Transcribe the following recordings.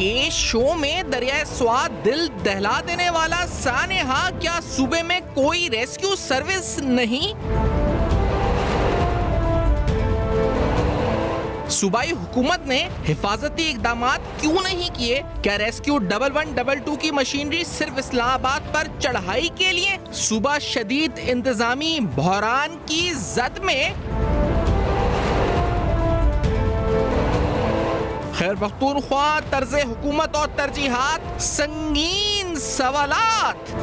کے شو میں دریائے سوات دل دہلا دینے والا سانحہ، کیا صوبے میں کوئی ریسکیو سروس نہیں؟ صوبائی حکومت نے حفاظتی اقدامات کیوں نہیں کیے؟ کیا ریسکیو 1112 کی مشینری صرف اسلام آباد پر چڑھائی کے لیے؟ صوبہ شدید انتظامی بحران کی زد میں؟ خیر پختونخوا طرز حکومت اور ترجیحات، سنگین سوالات۔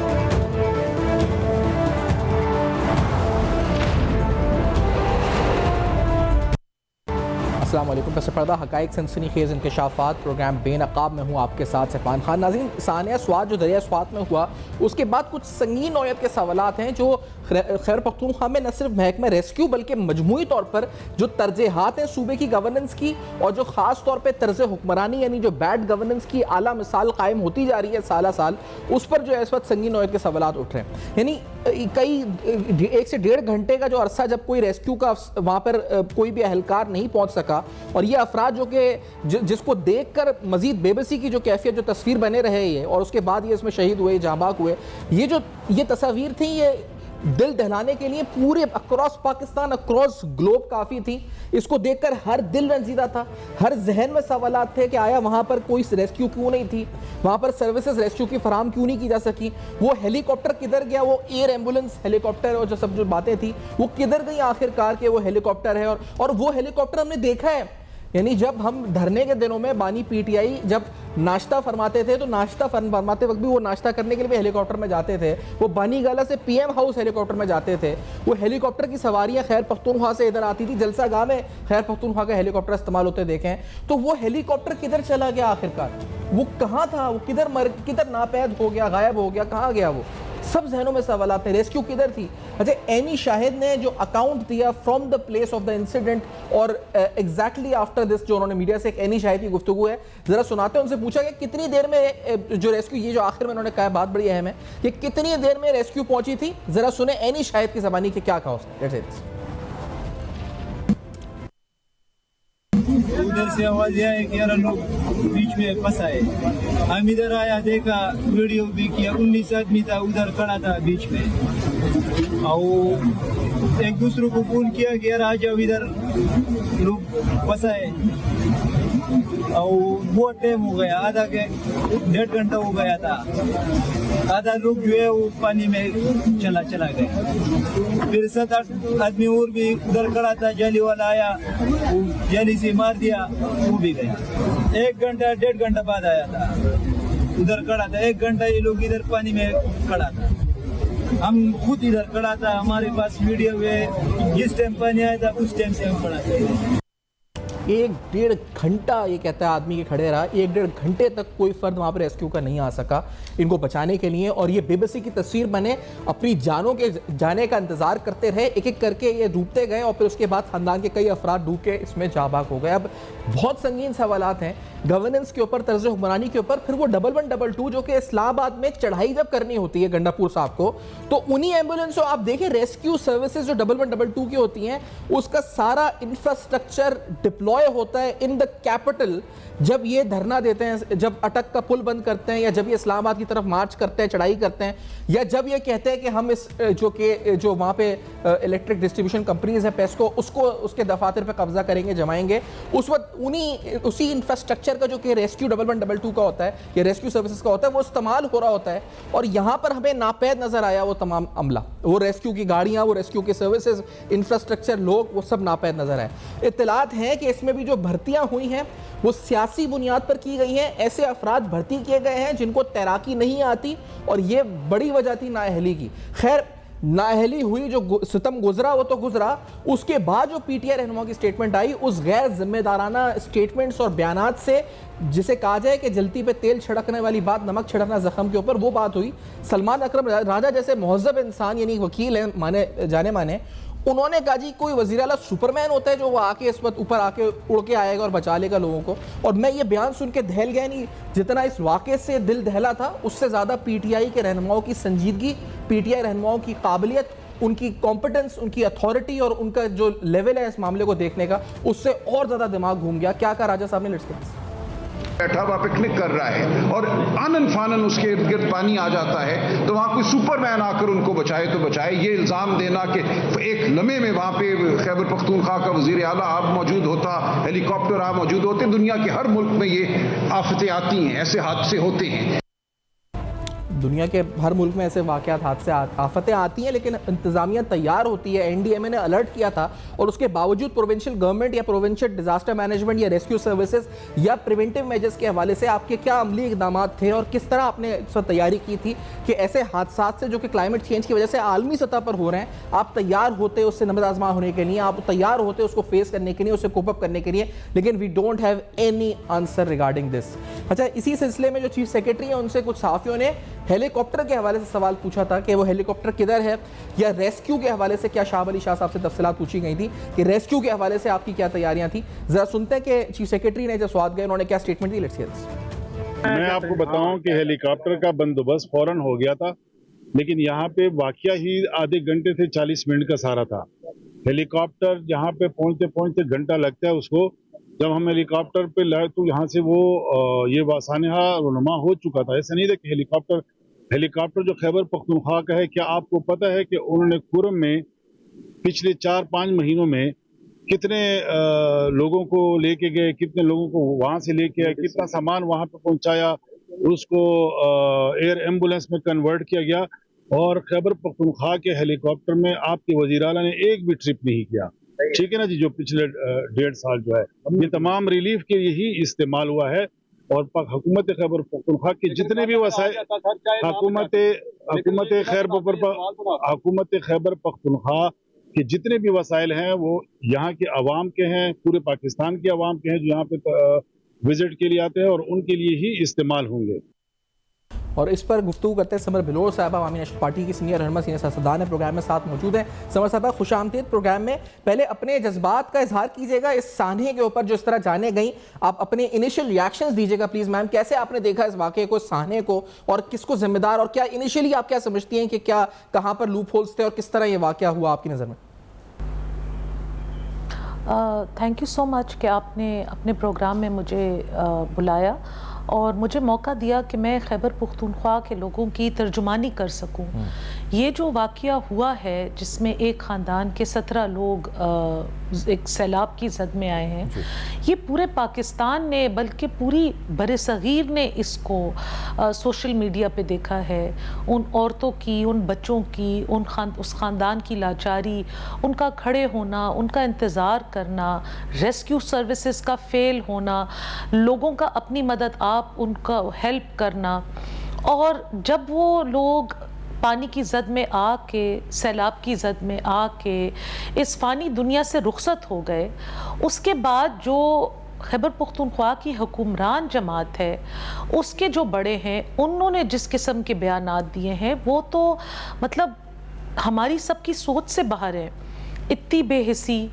السلام علیکم، پس پردہ حقائق سنسنی خیز انکشافات، پروگرام بے نقاب میں ہوں آپ کے ساتھ سفان خان۔ ناظرین، سانحہ سوات جو دریائے سوات میں ہوا، اس کے بعد کچھ سنگین نوعیت کے سوالات ہیں جو خیر پختونخوا میں نہ صرف محکمہ ریسکیو بلکہ مجموعی طور پر جو ترجیحات ہیں صوبے کی گورننس کی، اور جو خاص طور پہ طرز حکمرانی یعنی جو بیڈ گورننس کی اعلیٰ مثال قائم ہوتی جا رہی ہے سالہ سال، اس پر جو ہے اس وقت سنگین نوعیت کے سوالات اٹھ رہے ہیں۔ یعنی کئی 1 سے 1.5 گھنٹے کا جو عرصہ جب کوئی ریسکیو کا وہاں پر کوئی بھی اہلکار نہیں پہنچ سکا، اور یہ افراد جو کہ جس کو دیکھ کر مزید بے بسی کی جو کیفیت جو تصویر بنے رہے یہ، اور اس کے بعد یہ اس میں شہید ہوئے، جاں بحق ہوئے، یہ تصاویر تھیں، یہ دل دہلانے کے لیے پورے اکراس پاکستان، اکراس گلوب کافی تھی۔ اس کو دیکھ کر ہر دل رنجیدہ تھا، ہر ذہن میں سوالات تھے کہ آیا وہاں پر کوئی ریسکیو کیوں نہیں تھی، وہاں پر سروسز ریسکیو کی فراہم کیوں نہیں کی جا سکی، وہ ہیلی کاپٹر کدھر گیا، وہ ایئر ایمبولنس ہیلی کاپٹر اور جو سب جو باتیں تھی وہ کدھر گئی آخر کار کہ وہ ہیلی کاپٹر ہے، اور وہ ہیلی کاپٹر ہم نے دیکھا ہے۔ یعنی جب ہم دھرنے کے دنوں میں بانی پی ٹی آئی جب ناشتہ فرماتے تھے تو ناشتہ فرماتے وقت بھی وہ ناشتہ کرنے کے لیے بھی ہیلی کاپٹر میں جاتے تھے، وہ بانی گالہ سے پی ایم ہاؤس ہیلی کاپٹر میں جاتے تھے، وہ ہیلی کاپٹر کی سواریاں خیر پختونخوا سے ادھر آتی تھی، جلسہ گاہ میں خیر پختونخوا کا ہیلی کاپٹر استعمال ہوتے دیکھیں، تو وہ ہیلی کاپٹر کدھر چلا گیا آخر کار، وہ کہاں تھا، وہ کدھر ناپید ہو گیا، غائب ہو گیا، کہاں گیا وہ؟ سب ذہنوں میں سوالات ہیں، ریسکیو کدھر تھی؟ اچھا، اینی شاہد نے جو اکاؤنٹ دیا from the place of the incident, اور ایگزیکٹلی آفٹر دس جو انہوں نے میڈیا سے ایک اینی شاہد کی گفتگو ہے ذرا سناتے ہیں، ان سے پوچھا کہ کتنی دیر میں جو ریسکیو، یہ جو آخر میں انہوں نے کہا بات بڑی اہم ہے کہ کتنی دیر میں ریسکیو پہنچی تھی، ذرا سنیں اینی شاہد کی زبانی کہ کیا کہا اس نے۔ ادھر سے آواز یہ ہے کہ 11 لوگ بیچ میں پھنس آئے، ہم ادھر آیا، دیکھا، ویڈیو بھی کیا، 19 آدمی تھا ادھر کھڑا تھا بیچ میں، اور ایک دوسرے کو فون کیا کہ یار آ جاؤ ادھر، لوگ پھنس آئے، اور بہت ٹائم ہو گیا، 1.5 گھنٹہ ہو گیا تھا، آدھا لوگ جو ہے وہ پانی میں چلا گئے، پھر 7-8 آدمی اور بھی ادھر کھڑا تھا، جالی والا آیا، وہ جالی سے مار دیا، وہ بھی گیا۔ 1 گھنٹہ 1.5 گھنٹہ بعد آیا تھا، ادھر کھڑا تھا، 1 گھنٹہ یہ لوگ ادھر پانی میں کھڑا تھا، ہم خود ادھر کھڑا تھا، ہمارے پاس ویڈیو ہے، جس ٹائم پانی آیا تھا اس ٹائم سے ہم کھڑا تھے۔ 1.5 گھنٹہ یہ کہتا ہے آدمی کے کھڑے رہا، 1.5 گھنٹے تک کوئی فرد وہاں پر ریسکیو کا نہیں آ سکا ان کو بچانے کے لیے، اور یہ بے بسی کی تصویر بنے، اپنی جانوں کے جانے کا انتظار کرتے رہے، ایک ایک کر کے یہ ڈوبتے گئے، اور پھر اس کے بعد خاندان کے کئی افراد ڈوب کے اس میں جاں بحق ہو گئے۔ اب بہت سنگین سوالات ہیں گورننس کے اوپر، طرز حکمرانی کے اوپر، پھر وہ 1112 جو کہ اسلام آباد میں چڑھائی جب کرنی ہوتی ہے گنڈا پور صاحب کو، تو انہی ایمبولینسوں آپ دیکھیں ریسکیو سروسز جو 1112 کی ہوتی ہیں، اس کا سارا انفراسٹرکچر ڈپلوائے ہوتا ہے ان دا کیپٹل۔ جب یہ دھرنا دیتے ہیں، جب اٹک کا پل بند کرتے ہیں، یا جب یہ اسلام آباد کی طرف مارچ کرتے ہیں، چڑھائی کرتے ہیں، یا جب یہ کہتے ہیں کہ ہم اس جو وہاں پہ الیکٹرک ڈسٹریبیوشن کمپنیز ہیں پیسکو، اس کے دفاتر پہ قبضہ کریں گے، جمائیں گے، اس وقت اسی انفراسٹرکچر کا جو کہ ریسکیو 1112 کا ہوتا ہے یا ریسکیو سروسز کا ہوتا ہے وہ استعمال ہو رہا ہوتا ہے، اور یہاں پر ہمیں ناپید نظر آیا وہ تمام عملہ، وہ ریسکیو کی گاڑیاں، وہ ریسکیو کے سروسز، انفراسٹرکچر، لوگ، وہ سب ناپید نظر آئے۔ اطلاعات ہیں کہ اس میں بھی جو بھرتیاں ہوئی ہیں وہ سیاسی بنیاد پر کی گئی ہیں، ایسے افراد بھرتی کیے گئے ہیں جن کو تیراکی نہیں آتی، اور یہ بڑی وجہ تھی نااہلی کی۔ خیر، نااہلی ہوئی، جو ستم گزرا وہ تو گزرا، اس کے بعد جو پی ٹی آئی رہنما کی سٹیٹمنٹ آئی، اس غیر ذمہ دارانہ سٹیٹمنٹس اور بیانات سے، جسے کہا جائے کہ جلتی پہ تیل چھڑکنے والی بات، نمک چھڑکنا زخم کے اوپر، وہ بات ہوئی۔ سلمان اکرم راجہ جیسے مہذب انسان، یعنی وکیل ہیں جانے مانے، انہوں نے کہا جی کوئی وزیر اعلیٰ سپرمین ہوتا ہے جو وہ آ کے اس وقت اوپر آ کے اڑ کے آئے گا اور بچا لے گا لوگوں کو، اور میں یہ بیان سن کے دہل گیا، نہیں جتنا اس واقعے سے دل دہلا تھا اس سے زیادہ پی ٹی آئی کے رہنماؤں کی سنجیدگی، پی ٹی آئی رہنماؤں کی قابلیت، ان کی کمپٹنس، ان کی اتھارٹی اور ان کا جو لیول ہے اس معاملے کو دیکھنے کا، اس سے اور زیادہ دماغ گھوم گیا۔ کیا کہا راجہ صاحب نے؟ لیٹس گیٹ بیٹھا ہوا پکنک کر رہا ہے اور آنن فانن اس کے ارد گرد پانی آ جاتا ہے تو وہاں کوئی سپر مین آ کر ان کو بچائے تو بچائے. یہ الزام دینا کہ ایک لمحے میں وہاں پہ خیبر پختونخوا کا وزیر اعلیٰ آپ موجود ہوتا, ہیلی کاپٹر آپ موجود ہوتے, دنیا کے ہر ملک میں یہ آفتیں آتی ہیں, ایسے حادثے ہوتے ہیں. دنیا کے ہر ملک میں ایسے واقعات, حادثے, آفتیں آتی ہیں, لیکن انتظامیہ تیار ہوتی ہے. این ڈی ایم اے نے الرٹ کیا تھا اور اس کے باوجود پروونشل گورنمنٹ یا پروونشل ڈیزاسٹر مینجمنٹ یا ریسکیو سروسز یا پریونٹیو میجرز کے حوالے سے آپ کے کیا عملی اقدامات تھے اور کس طرح آپ نے اس وقت تیاری کی تھی کہ ایسے حادثات سے جو کہ کلائمیٹ چینج کی وجہ سے عالمی سطح پر ہو رہے ہیں, آپ تیار ہوتے اس سے نمبر آزما ہونے کے لیے, آپ تیار ہوتے اس کو فیس کرنے کے لیے, اسے کوپ اپ کرنے کے لیے, لیکن we don't have any answer regarding this. اچھا, اسی سلسلے میں جو چیف سیکرٹری ہیں ان سے کچھ صحافیوں نے ہیلی کاپٹر کے حوالے سے سوال پوچھا تھا کہ وہ ہیلی کاپٹر کدھر ہے, یا ریسکیو کے حوالے سے کیا شاہ ولی شاہ صاحب سے تفصیلات پوچھی گئی تھی کہ ریسکیو کے حوالے سے آپ کی کیا تیاریاں تھیں. ذرا سنتے ہیں کہ چیف سیکرٹری نے جب سوات گئے انہوں نے کیا سٹیٹمنٹ دی. لیٹس ہیئر دس. میں آپ کو بتاؤں کہ ہیلی کاپٹر کا بندوبست فوراً ہو گیا تھا, لیکن یہاں پہ واقعہ ہی آدھے گھنٹے سے 40 منٹ کا سارا تھا. ہیلی کاپٹر جہاں پہ پہنچتے پہنچتے گھنٹہ لگتا ہے اس کو. جب ہم ہیلی کاپٹر پہ لائے تو یہاں سے وہ یہ سانحہ رونما ہو چکا تھا. ایسا نہیں تھا کہ ہیلی کاپٹر جو خیبر پختونخوا کا ہے, کیا آپ کو پتہ ہے کہ انہوں نے کھرم میں پچھلے 4-5 مہینوں میں کتنے لوگوں کو لے کے گئے, کتنے لوگوں کو وہاں سے لے کے آئے, کتنا سامان وہاں پہ پہنچایا, اس کو ایئر ایمبولینس میں کنورٹ کیا گیا. اور خیبر پختونخوا کے ہیلی کاپٹر میں آپ کے وزیر اعلیٰ نے ایک بھی ٹرپ نہیں کیا. ٹھیک ہے نا جی, جو پچھلے 1.5 سال جو ہے یہ تمام ریلیف کے لیے ہی استعمال ہوا ہے. اور حکومت خیبر پختونخوا کے جتنے بھی وسائل, حکومت خیبر پختونخوا کے جتنے بھی وسائل ہیں وہ یہاں کے عوام کے ہیں, پورے پاکستان کے عوام کے ہیں جو یہاں پہ وزٹ کے لیے آتے ہیں, اور ان کے لیے ہی استعمال ہوں گے. اور اس پر گفتگو کرتے ہیں سمر بلور صاحبہ, عوامی نیشنل پارٹی کی سینئر رہنما, سینئر سیاستدان پروگرام میں ساتھ موجود ہیں. سمر صاحبہ خوش آمدید پروگرام میں. پہلے اپنے جذبات کا اظہار کیجیے گا اس سانحے کے اوپر جو اس طرح جانے گئیں, آپ اپنے انیشل ریاکشنز دیجیے گا پلیز میم. کیسے آپ نے دیکھا اس واقعے کو, اس سانحے کو, اور کس کو ذمہ دار, اور کیا انیشلی آپ کیا سمجھتی ہیں کہ کیا کہاں پر لوپ ہولز تھے اور کس طرح یہ واقعہ ہوا آپ کی نظر میں؟ تھینک یو سو مچ کہ آپ نے اپنے پروگرام میں مجھے بلایا اور مجھے موقع دیا کہ میں خیبر پختونخوا کے لوگوں کی ترجمانی کر سکوں. یہ جو واقعہ ہوا ہے جس میں ایک خاندان کے 17 لوگ ایک سیلاب کی زد میں آئے ہیں, یہ پورے پاکستان نے بلکہ پوری بر صغیر نے اس کو سوشل میڈیا پہ دیکھا ہے. ان عورتوں کی, ان بچوں کی, اس خاندان کی لاچاری, ان کا کھڑے ہونا, ان کا انتظار کرنا, ریسکیو سروسز کا فیل ہونا, لوگوں کا اپنی مدد, آپ ان کا ہیلپ کرنا. اور جب وہ لوگ پانی کی زد میں آ کے, سیلاب کی زد میں آ کے اس فانی دنیا سے رخصت ہو گئے, اس کے بعد جو خیبر پختونخوا کی حکمران جماعت ہے, اس کے جو بڑے ہیں, انہوں نے جس قسم کے بیانات دیے ہیں وہ تو مطلب ہماری سب کی سوچ سے باہر ہے. اتنی بے حسی,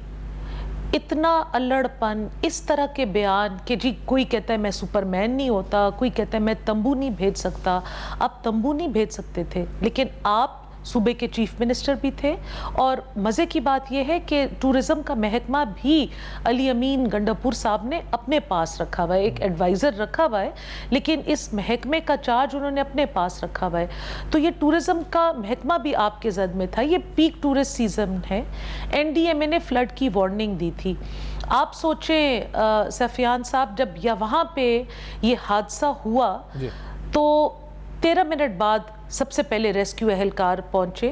اتنا الڑپن, اس طرح کے بیان کہ جی کوئی کہتا ہے میں سپر مین نہیں ہوتا, کوئی کہتا ہے میں تمبو نہیں بھیج سکتا. آپ تمبو نہیں بھیج سکتے تھے, لیکن آپ صوبے کے چیف منسٹر بھی تھے. اور مزے کی بات یہ ہے کہ ٹورزم کا محکمہ بھی علی امین گنڈاپور صاحب نے اپنے پاس رکھا ہوا ہے, ایک ایڈوائزر رکھا ہوا ہے, لیکن اس محکمے کا چارج انہوں نے اپنے پاس رکھا ہوا ہے. تو یہ ٹورزم کا محکمہ بھی آپ کے زد میں تھا. یہ پیک ٹورسٹ سیزن ہے. این ڈی ایم اے نے فلڈ کی وارننگ دی تھی. آپ سوچیں سفیان صاحب, جب وہاں پہ یہ حادثہ ہوا تو 13 منٹ بعد سب سے پہلے ریسکیو اہلکار پہنچے.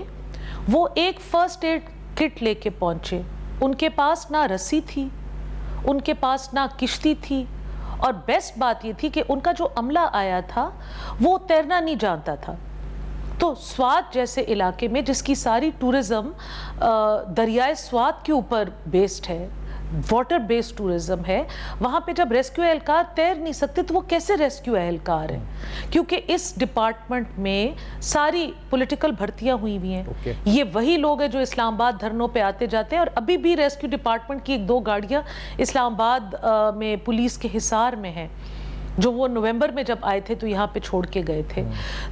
وہ ایک فرسٹ ایڈ کٹ لے کے پہنچے. ان کے پاس نہ رسی تھی, ان کے پاس نہ کشتی تھی, اور بیسٹ بات یہ تھی کہ ان کا جو عملہ آیا تھا وہ تیرنا نہیں جانتا تھا. تو سوات جیسے علاقے میں جس کی ساری ٹورزم دریائے سوات کے اوپر بیسڈ ہے, واٹر بیسڈ ٹورزم ہے, وہاں پہ جب ریسکیو اہلکار تیر نہیں سکتے تو وہ کیسے ریسکیو اہلکار ہیں؟ کیونکہ اس ڈپارٹمنٹ میں ساری پولیٹیکل بھرتیاں ہوئی ہوئی ہیں. یہ وہی لوگ ہیں جو اسلام آباد دھرنوں پہ آتے جاتے ہیں, اور ابھی بھی ریسکیو ڈپارٹمنٹ کی 1-2 گاڑیاں اسلام آباد میں پولیس کے حصار میں ہیں. جو وہ نومبر میں جب آئے تھے تو یہاں پہ چھوڑ کے گئے تھے.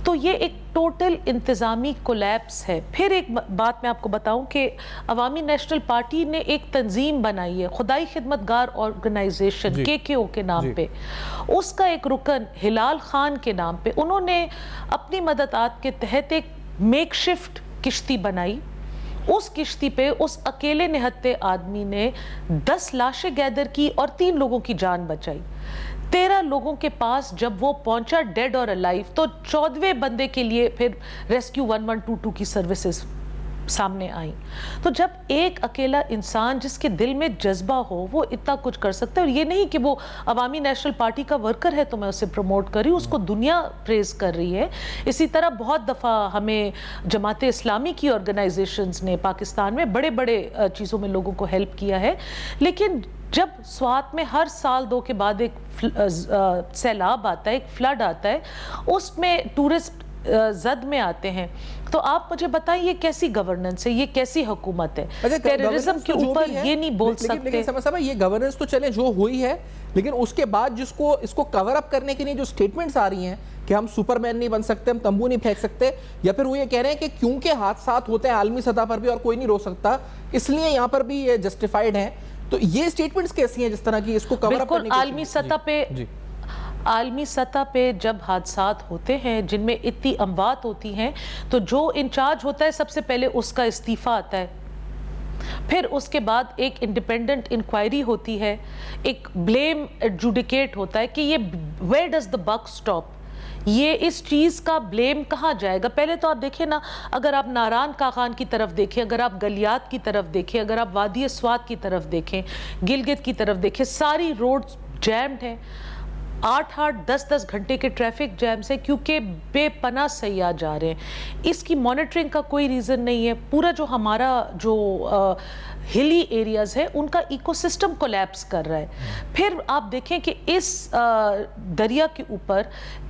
تو یہ ایک ٹوٹل انتظامی کولیپس ہے. پھر ایک بات میں آپ کو بتاؤں کہ عوامی نیشنل پارٹی نے ایک تنظیم بنائی ہے, خدائی خدمت گار آرگنائزیشن KKO کے نام پہ. اس کا ایک رکن ہلال خان کے نام پہ, انہوں نے اپنی مددات کے تحت ایک میک شفٹ کشتی بنائی. اس کشتی پہ اس اکیلے نہتے آدمی نے 10 لاشیں گیدر کی اور 3 لوگوں کی جان بچائی. 13 لوگوں کے پاس جب وہ پہنچا ڈیڈ اور الائیو, تو 14ویں بندے کے لیے پھر ریسکیو 1122 کی سروسز سامنے آئیں. تو جب ایک اکیلا انسان جس کے دل میں جذبہ ہو وہ اتنا کچھ کر سکتا ہے, اور یہ نہیں کہ وہ عوامی نیشنل پارٹی کا ورکر ہے تو میں اسے پروموٹ کر رہی ہوں, اس کو دنیا پریز کر رہی ہے. اسی طرح بہت دفعہ ہمیں جماعت اسلامی کی آرگنائزیشنز نے پاکستان میں بڑے بڑے چیزوں میں لوگوں کو ہیلپ کیا ہے. لیکن جب سوات میں ہر سال 2 کے بعد ایک سیلاب آتا ہے, ایک فلڈ آتا ہے, اس میں ٹورسٹ زد میں آتے ہیں, تو آپ مجھے بتائیں یہ کیسی گورننس ہے, یہ کیسی حکومت ہے؟ ٹیررزم کے اوپر یہ نہیں بول سکتے. لیکن سمجھ صاحب یہ گورننس تو چلے جو ہوئی ہے, لیکن اس کے بعد اس کو کور اپ کرنے کے لیے جو سٹیٹمنٹس آ رہی ہیں کہ ہم سپر مین نہیں بن سکتے, ہم تمبو نہیں پھینک سکتے, یا پھر وہ یہ کہہ رہے ہیں کہ کیونکہ حادثات ہوتے ہیں عالمی سطح پر بھی اور کوئی نہیں روک سکتا اس لیے یہاں پر بھی یہ جسٹیفائیڈ ہیں. تو یہ سٹیٹمنٹس کیسی ہیں جس طرح کی اس کو کور اپ کرنے کی؟ عالمی سطح پہ جب حادثات ہوتے ہیں جن میں اتنی اموات ہوتی ہیں تو جو انچارج ہوتا ہے سب سے پہلے اس کا استعفیٰ آتا ہے. پھر اس کے بعد ایک انڈیپینڈنٹ انکوائری ہوتی ہے, ایک بلیم ایڈجوڈیکیٹ ہوتا ہے کہ یہ where does the buck stop, یہ اس چیز کا بلیم کہاں جائے گا. پہلے تو آپ دیکھیں نا, اگر آپ ناران کاغان کی طرف دیکھیں, اگر آپ گلیات کی طرف دیکھیں, اگر آپ وادی سوات کی طرف دیکھیں, گلگت کی طرف دیکھیں, ساری روڈز جیمڈ ہیں, 8-10 گھنٹے کے ٹریفک جیم سے, کیونکہ بے پناہ سیاح جا رہے ہیں. اس کی مانیٹرنگ کا کوئی ریزن نہیں ہے. پورا جو ہمارا جو ہلی ایریاز ہے ان کا ایکو سسٹم کولیپس کر رہا ہے. پھر آپ دیکھیں کہ اس دریا کے اوپر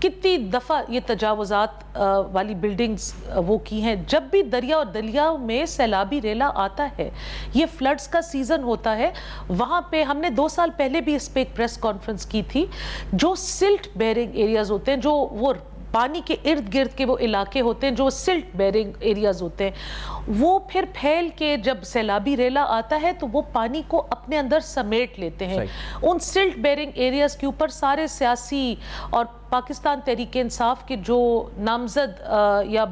کتنی دفعہ یہ تجاوزات والی بلڈنگز وہ کی ہیں. جب بھی دریا اور دریا میں سیلابی ریلا آتا ہے, یہ فلڈز کا سیزن ہوتا ہے, وہاں پہ ہم نے 2 سال پہلے بھی اس پہ ایک پریس کانفرنس کی تھی. جو سلٹ بیرنگ ایریاز ہوتے ہیں, جو وہ پانی کے ارد گرد کے وہ علاقے ہوتے ہیں جو سلٹ بیرنگ ایریاز ہوتے ہیں, وہ پھر پھیل کے جب سیلابی ریلا آتا ہے تو وہ پانی کو اپنے اندر سمیٹ لیتے ہیں. ان سلٹ بیرنگ ایریاز کے اوپر سارے سیاسی اور پاکستان تحریک انصاف کے جو نامزد یا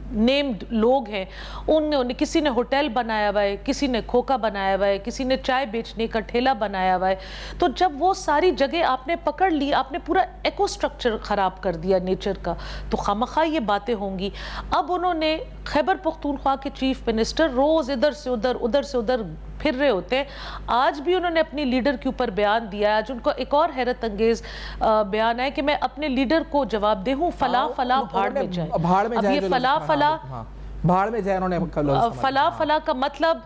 نیمڈ لوگ ہیں, ان کسی نے ہوٹل بنایا ہوا ہے, کسی نے کھوکا بنایا ہوا ہے, کسی نے چائے بیچنے کا ٹھیلا بنایا ہوا ہے. تو جب وہ ساری جگہ آپ نے پکڑ لی, آپ نے پورا ایکو سٹرکچر خراب کر دیا نیچر کا, تو خامخواہ یہ باتیں ہوں گی. اب انہوں نے خیبر پختونخوا کے چیف منسٹر روز ادھر سے ادھر پھر رہے ہوتے ہیں. آج بھی انہوں نے اپنی لیڈر کے اوپر بیان دیا ہے. آج ان کو ایک اور حیرت انگیز بیان ہے کہ میں اپنے لیڈر کو جواب دے ہوں, فلاں فلاں بھاڑ میں جائے. اب یہ فلاں فلاں کا مطلب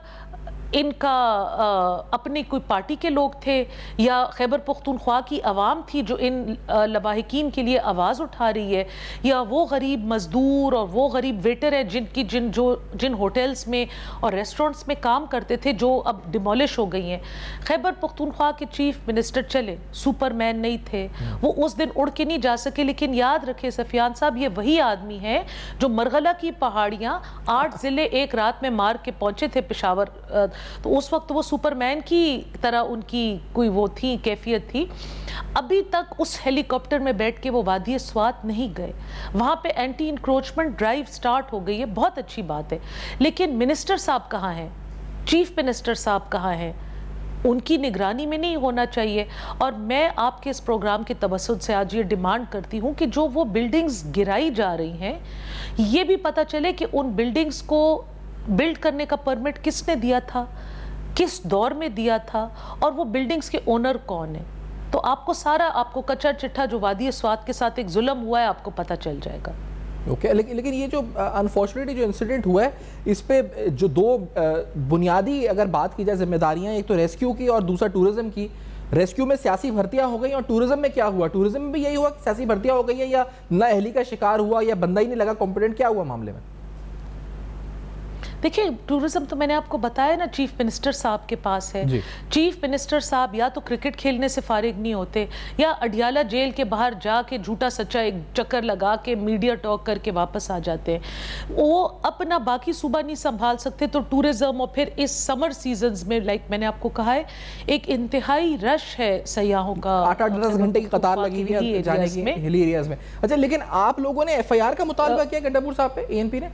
ان کا اپنی کوئی پارٹی کے لوگ تھے یا خیبر پختونخوا کی عوام تھی جو ان لواحقین کے لیے آواز اٹھا رہی ہے, یا وہ غریب مزدور اور وہ غریب ویٹر ہیں جن ہوٹلز میں اور ریسٹورنٹس میں کام کرتے تھے جو اب ڈیمولش ہو گئی ہیں. خیبر پختونخوا کے چیف منسٹر چلے سپر مین نہیں تھے, وہ اس دن اڑ کے نہیں جا سکے, لیکن یاد رکھیں سفیان صاحب, یہ وہی آدمی ہے جو مرغلہ کی پہاڑیاں 8 ضلع ایک رات میں مار کے پہنچے تھے پشاور. تو اس وقت وہ سپر مین کی طرح ان کی کوئی وہ تھی کیفیت تھی. ابھی تک اس ہیلی کاپٹر میں بیٹھ کے وہ وادی سوات نہیں گئے. وہاں پہ اینٹی انکروچمنٹ ڈرائیو سٹارٹ ہو گئی ہے, بہت اچھی بات ہے, لیکن منسٹر صاحب کہاں ہیں, چیف منسٹر صاحب کہاں ہیں؟ ان کی نگرانی میں نہیں ہونا چاہیے. اور میں آپ کے اس پروگرام کے توسط سے آج یہ ڈیمانڈ کرتی ہوں کہ جو وہ بلڈنگز گرائی جا رہی ہیں, یہ بھی پتہ چلے کہ ان بلڈنگز کو بلڈ کرنے کا پرمٹ کس نے دیا تھا, کس دور میں دیا تھا, اور وہ بلڈنگز کے اونر کون ہیں. تو آپ کو سارا, آپ کو کچا چٹھا جو وادی سوات کے ساتھ ایک ظلم ہوا ہے آپ کو پتہ چل جائے گا. اوکے, لیکن یہ جو انفارچونیٹلی جو انسیڈنٹ ہوا ہے, اس پہ جو 2 بنیادی اگر بات کی جائے ذمہ داریاں, ایک تو ریسکیو کی اور دوسرا ٹورزم کی. ریسکیو میں سیاسی بھرتیاں ہو گئی, اور ٹورزم میں کیا ہوا؟ ٹورزم میں بھی یہی ہوا کہ سیاسی بھرتیاں ہو گئی ہیں, یا نااہلی کا شکار ہوا, یا بندہ ہی نہیں لگا کمپیٹنٹ, کیا ہوا معاملے میں؟ دیکھیں ٹورزم تو میں نے آپ کو بتایا نا چیف منسٹر صاحب کے پاس ہے. چیف منسٹر صاحب یا تو کرکٹ کھیلنے سے فارغ نہیں ہوتے یا اڈیالہ جیل کے باہر جا کے جھوٹا سچا ایک چکر لگا کے میڈیا ٹاک کر کے واپس آ جاتے ہیں. وہ اپنا باقی صوبہ نہیں سنبھال سکتے تو ٹورزم اور پھر اس سمر سیزنز میں لائک میں نے آپ کو کہا ہے ایک انتہائی رش ہے سیاحوں کا. 8-10 گھنٹے کی قطار لگی ہوئی ہے جانے کی ہلی ایریاز میں. اچھا لیکن آپ لوگوں نے ایف آئی آر کا مطالبہ کیا گنڈاپور صاحب پہ اے این پی نے؟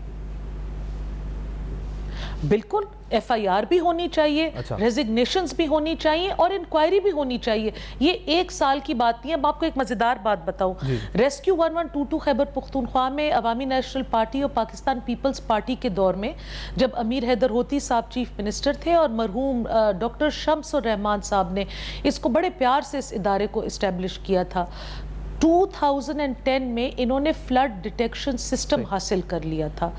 بالکل ایف آئی آر بھی ہونی چاہیے, ریزگنیشنز بھی ہونی چاہیے اور انکوائری بھی ہونی چاہیے. یہ 1 سال کی بات نہیں ہے. اب آپ کو ایک مزیدار بات بتاؤں, ریسکیو 1122 خیبر پختونخوا میں عوامی نیشنل پارٹی اور پاکستان پیپلز پارٹی کے دور میں جب امیر حیدر ہوتی صاحب چیف منسٹر تھے اور مرحوم ڈاکٹر شمس الرحمان صاحب نے اس کو بڑے پیار سے اس ادارے کو اسٹیبلش کیا تھا. 2010 میں انہوں نے فلڈ ڈیٹیکشن سسٹم حاصل کر لیا تھا.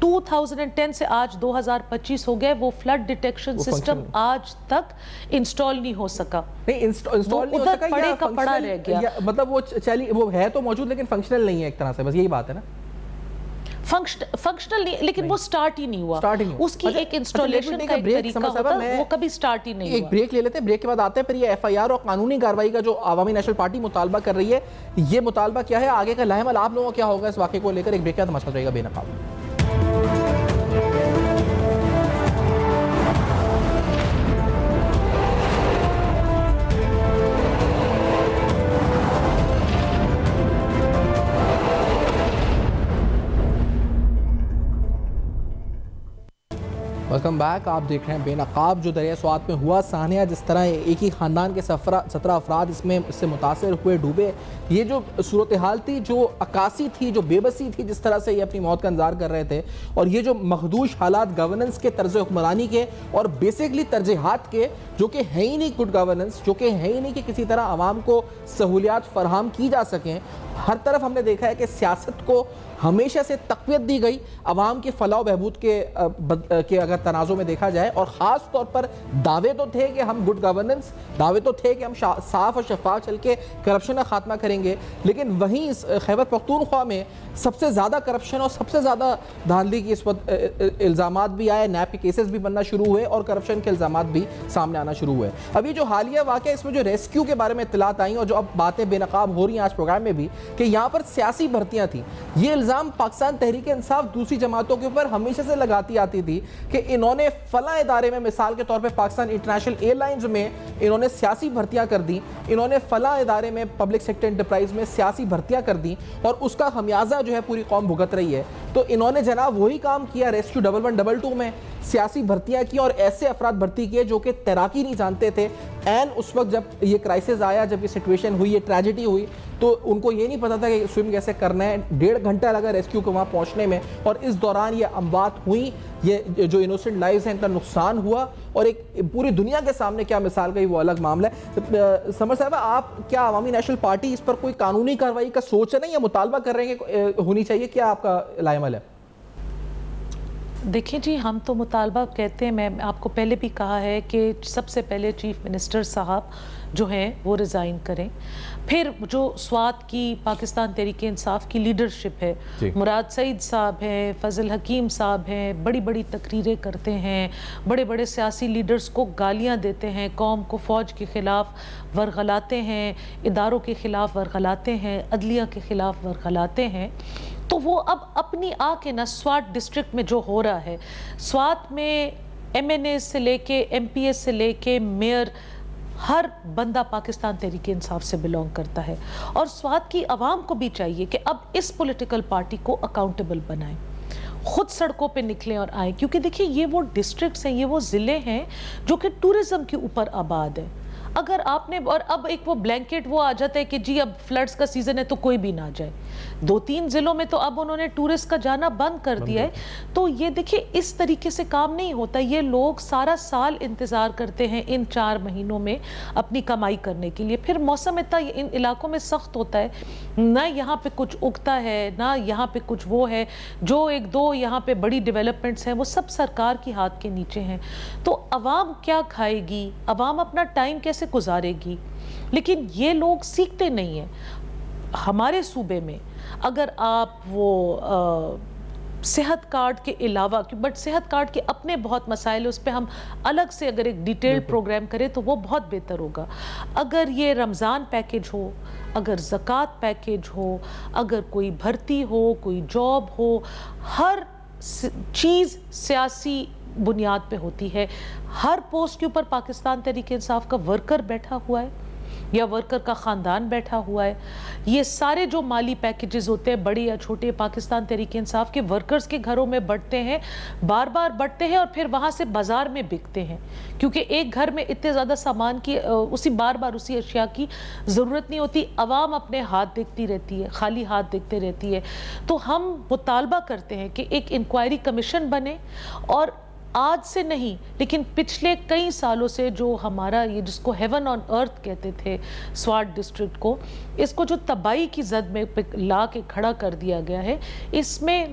2010 سے آج 2025 ہو گئے, وہ فلڈ ڈیٹیکشن سسٹم آج تک انسٹال نہیں ہو سکا. نہیں انسٹال نہیں ہو سکا, پڑے کا پڑا رہ گیا. مطلب وہ ہے تو موجود لیکن فنکشنل نہیں ہے ایک طرح سے, بس یہی بات ہے نا. فنکشنل نہیں, لیکن وہ سٹارٹ ہی نہیں ہوا. اس کی ایک انسٹالیشن کا ایک طریقہ ہوتا ہے, وہ کبھی سٹارٹ ہی نہیں ہوا. ایک بریک لے لیتے ہیں, بریک کے بعد آتے ہیں پھر یہ ایف آئی آر اور قانونی کارروائی کا جو عوامی نیشنل پارٹی مطالبہ کر رہی ہے, یہ مطالبہ کیا ہے, آگے کا لاہمل آپ لوگوں کیا ہوگا اس واقعے کو لے کر. ایک بریک کا تماشا رہے گا بے نقاب. Welcome back. آپ دیکھ رہے ہیں بے نقاب. جو دریائے سوات میں ہوا سانحہ, جس طرح ایک ہی خاندان کے 17 افراد اس سے متاثر ہوئے, ڈوبے, یہ جو صورتحال تھی, جو عکاسی تھی, جو بے بسی تھی, جس طرح سے یہ اپنی موت کا انتظار کر رہے تھے, اور یہ جو مخدوش حالات گورننس کے, طرز حکمرانی کے اور بیسکلی ترجیحات کے, جو کہ ہے ہی نہیں گڈ گورننس, جو کہ ہے ہی نہیں کہ کسی طرح عوام کو سہولیات فراہم کی جا سکیں. ہر طرف ہم نے دیکھا ہے کہ سیاست کو ہمیشہ سے تقویت دی گئی عوام کے فلاح و بہبود کے اگر تنازع میں دیکھا جائے, اور خاص طور پر دعوے تو تھے کہ ہم گڈ گورننس, دعوے تو تھے کہ ہم صاف اور شفاف چل کے کرپشن کا خاتمہ کریں گے, لیکن وہیں خیبر پختونخوا میں سب سے زیادہ کرپشن اور سب سے زیادہ دھاندلی کی اس وقت الزامات بھی آئے, نیب کے کیسز بھی بننا شروع ہوئے اور کرپشن کے الزامات بھی سامنے آنا شروع ہوئے. ابھی جو حالیہ واقعہ اس میں جو ریسکیو کے بارے میں اطلاعات آئیں اور جو اب باتیں بے نقاب ہو رہی ہیں آج پروگرام میں بھی, کہ یہاں پر سیاسی بھرتیاں تھیں. یہ الزام پاکستان تحریک انصاف دوسری جماعتوں کے اوپر ہمیشہ سے لگاتی آتی تھی کہ انہوں نے فلاں ادارے میں, مثال کے طور پہ پاکستان انٹرنیشنل ایئر لائنز میں انہوں نے سیاسی بھرتیاں کر دیں, انہوں نے فلاں ادارے میں پبلک سیکٹر انٹرپرائز میں سیاسی بھرتیاں کر دیں, اور اس کا خمیازہ جو ہے پوری قوم بھگت رہی ہے. تو انہوں نے جناب وہی کام کیا ریسکیو 1122 میں, سیاسی بھرتیاں کی اور ایسے افراد بھرتی کیے جو کہ تیراکی نہیں جانتے تھے. این اس وقت جب یہ کرائسس آیا, جب یہ سچویشن ہوئی, یہ ٹریجڈی ہوئی, تو ان کو یہ نہیں پتا تھا کہ سوئم کیسے کرنا ہے. 1.5 گھنٹہ لگا ریسکیو کو وہاں پہنچنے میں, اور اس دوران یہ اموات ہوئیں, یہ جو انوسنٹ لائفز ہیں ان کا نقصان ہوا, اور ایک پوری دنیا کے سامنے کیا مثال گئی وہ الگ معاملہ ہے. سمر صاحبہ, آپ کیا عوامی نیشنل پارٹی اس پر کوئی قانونی کارروائی کا سوچ رہے ہیں یا مطالبہ کر رہے ہیں کہ ہونی چاہیے, کیا آپ کا لائے عمل ہے؟ دیکھیں جی, ہم تو مطالبہ کہتے ہیں, میں آپ کو پہلے بھی کہا ہے کہ سب سے پہلے چیف منسٹر صاحب جو ہیں وہ ریزائن کریں. پھر جو سوات کی پاکستان تحریک انصاف کی لیڈرشپ ہے, مراد سعید صاحب ہیں, فضل حکیم صاحب ہیں, بڑی بڑی تقریریں کرتے ہیں, بڑے بڑے سیاسی لیڈرز کو گالیاں دیتے ہیں, قوم کو فوج کے خلاف ورغلاتے ہیں, اداروں کے خلاف ورغلاتے ہیں, عدلیہ کے خلاف ورغلاتے ہیں. تو وہ اب اپنی آ کے نا سوات ڈسٹرکٹ میں جو ہو رہا ہے, سوات میں ایم این اے سے لے کے ایم پی ایس سے لے کے میئر, ہر بندہ پاکستان تحریک انصاف سے بلونگ کرتا ہے, اور سوات کی عوام کو بھی چاہیے کہ اب اس پولیٹیکل پارٹی کو اکاؤنٹیبل بنائیں, خود سڑکوں پہ نکلیں اور آئیں. کیونکہ دیکھیں یہ وہ ڈسٹرکٹس ہیں, یہ وہ ضلع ہیں جو کہ ٹورزم کے اوپر آباد ہیں. اگر آپ نے, اور اب ایک وہ بلینکٹ وہ آ جاتا ہے کہ جی اب فلڈز کا سیزن ہے تو کوئی بھی نہ جائے. 2-3 ضلعوں میں تو اب انہوں نے ٹورسٹ کا جانا بند کر دیا ہے. تو یہ دیکھیں اس طریقے سے کام نہیں ہوتا. یہ لوگ سارا سال انتظار کرتے ہیں ان 4 مہینوں میں اپنی کمائی کرنے کے لیے. پھر موسم اتنا ان علاقوں میں سخت ہوتا ہے, نہ یہاں پہ کچھ اگتا ہے, نہ یہاں پہ کچھ وہ ہے. جو 1-2 یہاں پہ بڑی ڈیولپمنٹس ہیں وہ سب سرکار کی ہاتھ کے نیچے ہیں. تو عوام کیا کھائے گی, عوام اپنا ٹائم کیسے گزارے گی؟ لیکن یہ لوگ سیکھتے نہیں ہیں. ہمارے صوبے میں اگر آپ وہ صحت کارڈ کے علاوہ، بٹ صحت کارڈ کے اپنے بہت مسائل، اس پہ ہم الگ سے اگر ایک ڈیٹیل پروگرام کریں تو وہ بہت بہتر ہوگا. اگر یہ رمضان پیکیج ہو، اگر زکوٰۃ پیکیج ہو، اگر کوئی بھرتی ہو، کوئی جاب ہو، ہر چیز سیاسی بنیاد پہ ہوتی ہے. ہر پوسٹ کے اوپر پاکستان تحریک انصاف کا ورکر بیٹھا ہوا ہے یا ورکر کا خاندان بیٹھا ہوا ہے. یہ سارے جو مالی پیکیجز ہوتے ہیں بڑے یا چھوٹے، پاکستان تحریک انصاف کے ورکرز کے گھروں میں بڑھتے ہیں، بار بار بڑھتے ہیں اور پھر وہاں سے بازار میں بکتے ہیں، کیونکہ ایک گھر میں اتنے زیادہ سامان کی بار بار اسی اشیاء کی ضرورت نہیں ہوتی. عوام اپنے ہاتھ دیکھتی رہتی ہے، خالی ہاتھ دیکھتے رہتی ہے. تو ہم مطالبہ کرتے ہیں کہ ایک انکوائری کمیشن بنے، اور آج سے نہیں لیکن پچھلے کئی سالوں سے جو ہمارا یہ جس کو ہیون آن ارتھ کہتے تھے سواٹ ڈسٹرکٹ کو، اس کو جو تباہی کی زد میں لا کے کھڑا کر دیا گیا ہے، اس میں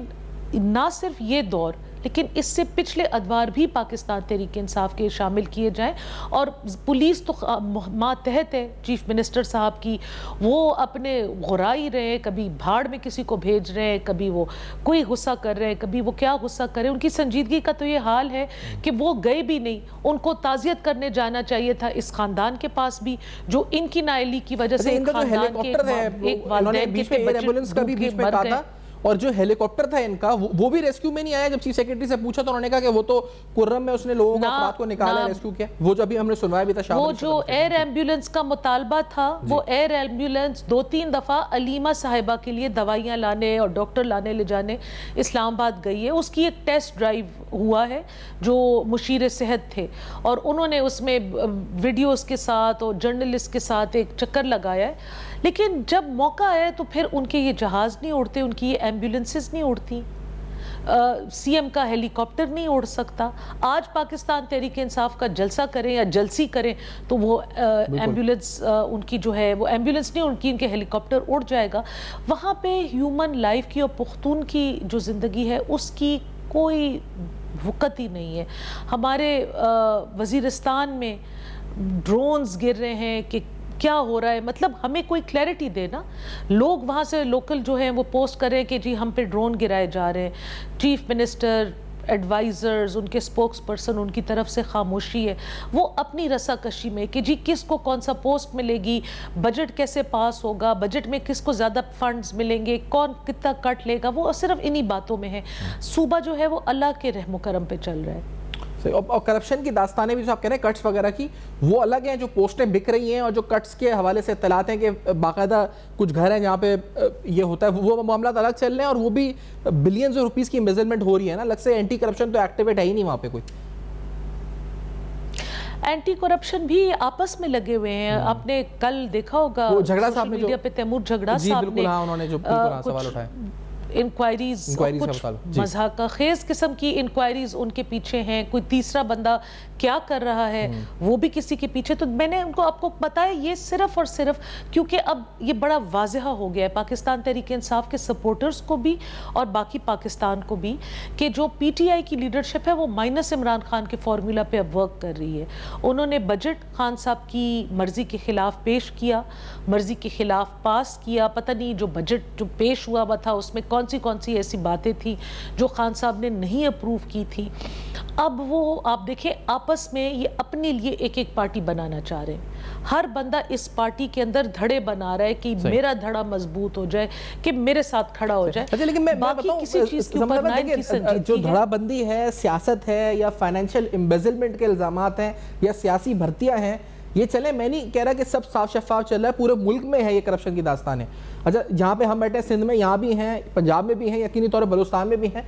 نہ صرف یہ دور لیکن اس سے پچھلے ادوار بھی پاکستان تحریک انصاف کے شامل کیے جائیں. اور پولیس تو ماتحت ہے چیف منسٹر صاحب کی، وہ اپنے غرائی رہے، کبھی بھاڑ میں کسی کو بھیج رہے ہیں، کبھی وہ کوئی غصہ کر رہے ہیں، کبھی وہ کیا غصہ کر رہے ہیں. ان کی سنجیدگی کا تو یہ حال ہے کہ وہ گئے بھی نہیں. ان کو تعزیت کرنے جانا چاہیے تھا اس خاندان کے پاس بھی، جو ان کی نااہلی کی وجہ سے ایک خاندان کے ایک والدین کے ایمبولینس کا بھی بیچ میں کہا تھا، اور جو ہیلی کاپٹر تھا ان کا وہ بھی ریسکیو میں نہیں آیا. جب چیف سیکرٹری سے پوچھا تو انہوں نے کہا کہ وہ تو کرم میں اس نے لوگوں کو افراد کو نکالا، ریسکیو کیا. وہ جو ابھی ہم نے سنوایا بھی تھا، وہ جو ایئر ایمبولینس کا مطالبہ تھا، وہ ایئر ایمبولینس 2-3 دفعہ علیمہ صاحبہ کے لیے دوائیاں لانے اور ڈاکٹر لانے لے جانے اسلام آباد گئی ہے. اس کی ایک ٹیسٹ ڈرائیو ہوا ہے جو مشیر صحت تھے، اور انہوں نے اس میں ویڈیوز کے ساتھ اور جرنلسٹ کے ساتھ ایک چکر لگایا ہے. لیکن جب موقع آئے تو پھر ان کے یہ جہاز نہیں اڑتے، ان کی یہ ایمبولینسز نہیں اڑتی، سی ایم کا ہیلی کاپٹر نہیں اڑ سکتا. آج پاکستان تحریک انصاف کا جلسہ کریں یا جلسی کریں تو وہ ایمبولینس ان کی جو ہے وہ ایمبولینس نہیں، ان کے ہیلی کاپٹر اڑ جائے گا. وہاں پہ ہیومن لائف کی اور پختون کی جو زندگی ہے اس کی کوئی وقت ہی نہیں ہے. ہمارے وزیرستان میں ڈرونز گر رہے ہیں کہ کیا ہو رہا ہے، مطلب ہمیں کوئی کلیئرٹی دے نا. لوگ وہاں سے لوکل جو ہیں وہ پوسٹ کریں کہ جی ہم پہ ڈرون گرائے جا رہے ہیں. چیف منسٹر، ایڈوائزرز، ان کے سپوکس پرسن، ان کی طرف سے خاموشی ہے. وہ اپنی رسا کشی میں کہ جی کس کو کون سا پوسٹ ملے گی، بجٹ کیسے پاس ہوگا، بجٹ میں کس کو زیادہ فنڈز ملیں گے، کون کتنا کٹ لے گا، وہ صرف انہی باتوں میں ہے. صوبہ جو ہے وہ اللہ کے رحم و کرم پہ چل رہا ہے. اور کرپشن کی داستانیں بھی جو آپ کہہ رہے ہیں کٹس وغیرہ کی، وہ الگ ہیں. جو پوسٹیں بک رہی ہیں اور جو کٹس کے حوالے سے اطلاعات ہیں کہ باقاعدہ کچھ گھر ہیں جہاں پہ یہ ہوتا ہے، وہ معاملات الگ چل رہے ہیں، اور وہ بھی بلینز آف روپیز کی امبیزلمنٹ ہو رہی ہے نا. الگ سے اینٹی کرپشن تو ایکٹیویٹ ہے ہی نہیں وہاں پہ کوئی. اینٹی کرپشن بھی آپس میں لگے ہوئے ہیں. آپ نے کل دیکھا ہوگا سوشل میڈیا پہ تیمور جھگڑا صاحب نے انہوں نے جو سوال اٹھایا، انکوائریز، کچھ مضحکہ خیز قسم کی انکوائریز ان کے پیچھے ہیں. کوئی تیسرا بندہ کیا کر رہا ہے وہ بھی کسی کے پیچھے. تو میں نے ان کو آپ کو بتایا یہ صرف اور صرف کیونکہ اب یہ بڑا واضح ہو گیا ہے پاکستان تحریک انصاف کے سپورٹرز کو بھی اور باقی پاکستان کو بھی کہ جو پی ٹی آئی کی لیڈرشپ ہے وہ مائنس عمران خان کے فارمولا پہ اب ورک کر رہی ہے. انہوں نے بجٹ خان صاحب کی مرضی کے خلاف پیش کیا، مرضی کے خلاف پاس کیا. پتہ نہیں جو بجٹ جو پیش ہوا ہوا تھا اس میں کون سی ایسی باتیں تھیں جو خان صاحب نے نہیں اپروو کی تھی. اب وہ آپ دیکھیں آپس میں یہ اپنے لیے ایک ایک پارٹی بنانا چاہ رہے ہیں. ہر بندہ اس پارٹی کے اندر دھڑے بنا رہا ہے کہ میرا دھڑا مضبوط ہو جائے، کہ میرے ساتھ کھڑا ہو جائے. لیکن میں باقی کسی چیز کے اوپر نہ ان کی سنجیدگی جو دھڑا بندی ہے، سیاست ہے یا فائنینشیل امبیزلمنٹ کے الزامات ہیں یا سیاسی بھرتیاں ہیں، یہ چلے. میں نہیں کہہ رہا کہ سب صاف شفاف چل رہا ہے، پورے ملک میں ہے یہ کرپشن کی داستان ہے. اچھا جہاں پہ ہم بیٹھے ہیں سندھ میں یہاں بھی ہیں، پنجاب میں بھی ہیں، یقینی طور پر بلوچستان میں بھی ہیں.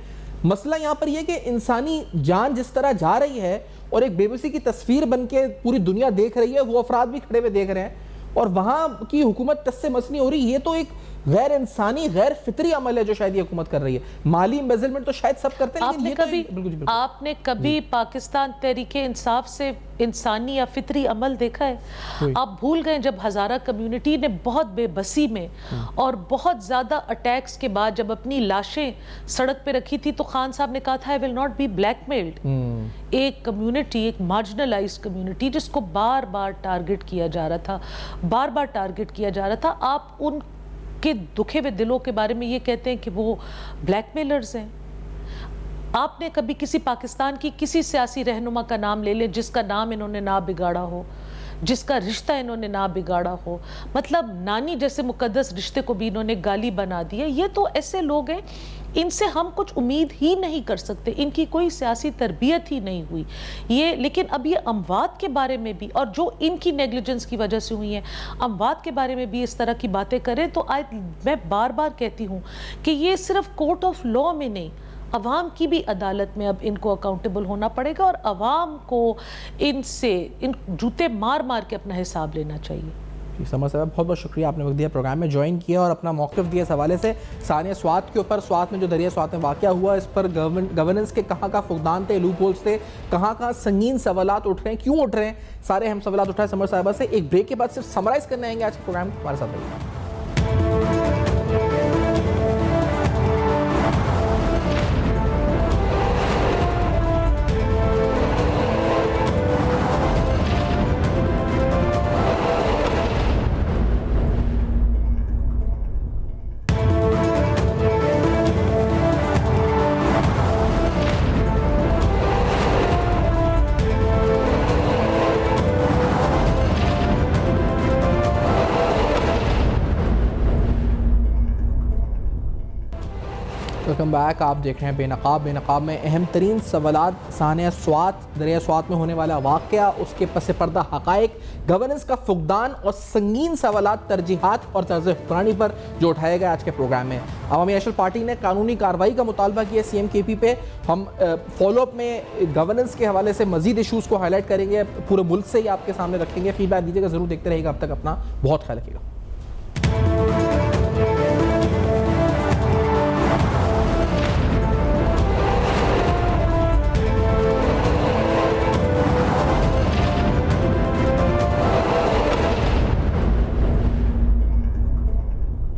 مسئلہ یہاں پر یہ کہ انسانی جان جس طرح جا رہی ہے اور ایک بے بسی کی تصویر بن کے پوری دنیا دیکھ رہی ہے، وہ افراد بھی کھڑے ہوئے دیکھ رہے ہیں، اور وہاں کی حکومت ٹس سے مس نہیں ہو رہی. یہ تو ایک غیر انسانی غیر فطری عمل ہے جو شاید یہ حکومت کر رہی ہے. مالی امبیزلمنٹ تو شاید سب کرتے ہیں، لیکن آپ نے کبھی پاکستان تحریک انصاف سے انسانی یا فطری عمل دیکھا ہے؟ آپ بھول گئے جب ہزارہ کمیونٹی نے بہت بے بسی میں اور بہت زیادہ اٹیکس کے بعد جب اپنی لاشیں سڑک پہ رکھی تھی تو خان صاحب نے کہا تھا I will not be blackmailed. ایک کمیونٹی، ایک مارجنلائزڈ کمیونٹی جس کو بار بار ٹارگٹ کیا جا رہا تھا، بار بار ٹارگٹ کیا جا رہا تھا. آپ ان کے دکھے ہوئے دلوں کے بارے میں یہ کہتے ہیں کہ وہ بلیک میلرز ہیں. آپ نے کبھی کسی پاکستان کی کسی سیاسی رہنما کا نام لے لیں جس کا نام انہوں نے نہ بگاڑا ہو، جس کا رشتہ انہوں نے نہ بگاڑا ہو، مطلب نانی جیسے مقدس رشتے کو بھی انہوں نے گالی بنا دیا. یہ تو ایسے لوگ ہیں، ان سے ہم کچھ امید ہی نہیں کر سکتے، ان کی کوئی سیاسی تربیت ہی نہیں ہوئی. لیکن اب یہ اموات کے بارے میں بھی، اور جو ان کی نیگلیجنس کی وجہ سے ہوئی ہیں، اموات کے بارے میں بھی اس طرح کی باتیں کریں تو میں بار بار کہتی ہوں کہ یہ صرف کورٹ آف لا میں نہیں، عوام کی بھی عدالت میں اب ان کو اکاؤنٹیبل ہونا پڑے گا، اور عوام کو ان جوتے مار مار کے اپنا حساب لینا چاہیے. جی سمر صاحب، بہت بہت شکریہ، آپ نے وقت دیا، پروگرام میں جوائن کیا اور اپنا موقف دیا اس حوالے سے. ثانیہ سوات کے اوپر، سوات میں جو دریا سوات میں واقعہ ہوا، اس پر گورننس کے کہاں فقدان تھے، لوپ ہولز تھے، کہاں سنگین سوالات اٹھ رہے ہیں، کیوں اٹھ رہے ہیں، سارے ہم سوالات اٹھائے سمر صاحبہ سے. ایک بریک کے بعد صرف سمرائز کرنے آئیں گے آج کے پروگرام کو، ہمارے ساتھ رہیے. Welcome back. آپ دیکھ رہے ہیں بے نقاب. بے نقاب میں اہم ترین سوالات، ثانیہ سوات، دریا سوات میں ہونے والا واقعہ، اس کے پس پردہ حقائق، گورننس کا فقدان اور سنگین سوالات، ترجیحات اور طرز حکمرانی پر جو اٹھائے گئے آج کے پروگرام میں. عوامی نیشنل پارٹی نے قانونی کارروائی کا مطالبہ کیا سی ایم کے پی پہ. ہم فالو اپ میں گورننس کے حوالے سے مزید ایشوز کو ہائی لائٹ کریں گے، پورے ملک سے ہی آپ کے سامنے رکھیں گے. فیڈ بیک دیجیے گا ضرور، دیکھتے رہیے گا. اب تک اپنا بہت خیال رکھیے گا.